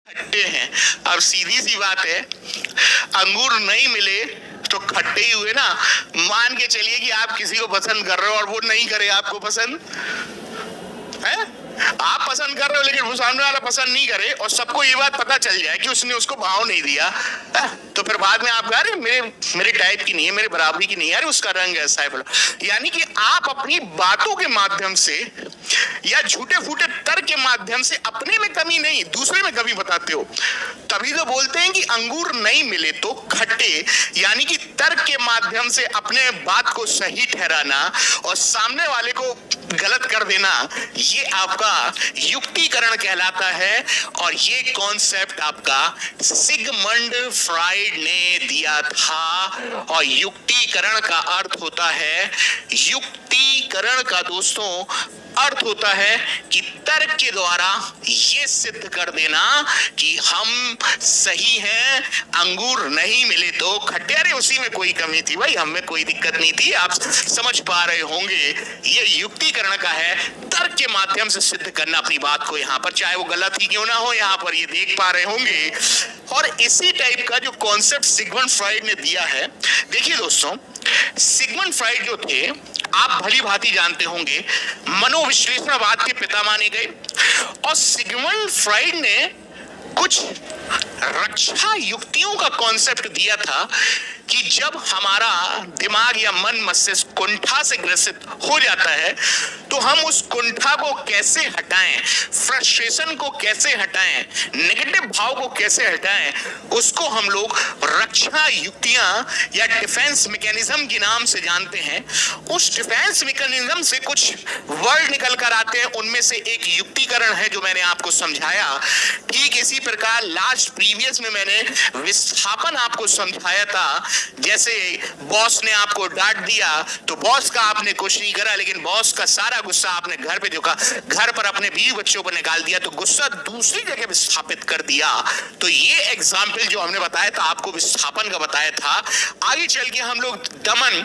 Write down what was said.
खट्टे हैं। अब सीधी सी बात है, अंगूर नहीं मिले तो खट्टे ही हुए ना। मान के चलिए कि आप किसी को पसंद कर रहे हो और वो नहीं करे आपको पसंद है, आप पसंद कर रहे हो लेकिन वो सामने वाला पसंद नहीं करे और सबको ये बात पता चल जाए कि उसने उसको भाव नहीं दिया है? तो फिर बाद में आप कह रहे मेरे टाइप की नहीं है, मेरे बराबरी की नहीं है, उसका रंग ऐसा है। यानी कि आप अपनी बातों के माध्यम से या झूठे फूटे तर्क के माध्यम से अपने में कमी नहीं दूसरे में कमी बताते हो। तभी तो बोलते हैं कि अंगूर नहीं मिले तो खट्टे, यानी कि तर्क के माध्यम से अपने बात को सही ठहराना और सामने वाले को गलत कर देना, ये आपका युक्तिकरण कहलाता है। और ये कॉन्सेप्ट आपका सिगमंड फ्राइड ने दिया था। और युक्तिकरण का अर्थ होता है, युक्तिकरण का दोस्तों अर्थ होता है कि तर्क के द्वारा ये सिद्ध कर देना कि हम सही हैं, अंगूर नहीं मिले तो खट्टे। अरे उसी में कोई कमी थी भाई, हमें कोई दिक्कत नहीं थी, आप समझ पा रहे होंगे। ये युक्तिकरण का है, तर्क के माध्यम से सिद्ध करना अपनी बात को, यहाँ पर चाहे वो गलत ही क्यों ना हो, यहाँ पर ये देख पा रहे होंगे। और इसी टाइप का जो कॉन्सेप्ट सिगमंड फ्राइड ने दिया है, देखिए दोस्तों, सिगमंड फ्राइड जो थे आप भली भांति जानते होंगे, मनोविश्लेषणवाद के पिता माने गए। और सिगमंड फ्राइड ने कुछ रक्षा युक्तियों का कॉन्सेप्ट दिया था कि जब हमारा दिमाग या मन मस्तिष्क कुंठा से ग्रसित हो जाता है तो हम उस कुंठा को कैसे हटाएं, फ्रस्ट्रेशन को कैसे हटाएं, नेगेटिव भाव को कैसे हटाएं, उसको हम लोग रक्षा युक्तियां या डिफेंस मैकेनिज्म के नाम से जानते हैं। उस डिफेंस मैकेनिज्म से कुछ वर्ड निकल कर आते हैं, उनमें से एक युक्तिकरण है जो मैंने आपको समझाया। ठीक इसी प्रकार लास्ट प्रीवियस में मैंने विस्थापन आपको समझाया था। जैसे बॉस ने आपको डांट दिया तो बॉस का आपने कुछ नहीं करा, लेकिन बॉस का सारा गुस्सा आपने घर पे देखा, घर पर अपने बीवी बच्चों पर निकाल दिया, तो गुस्सा दूसरी जगह विस्थापित कर दिया। तो ये एग्जाम्पल जो हमने बताया था आपको विस्थापन का बताया था। आगे चल के हम लोग दमन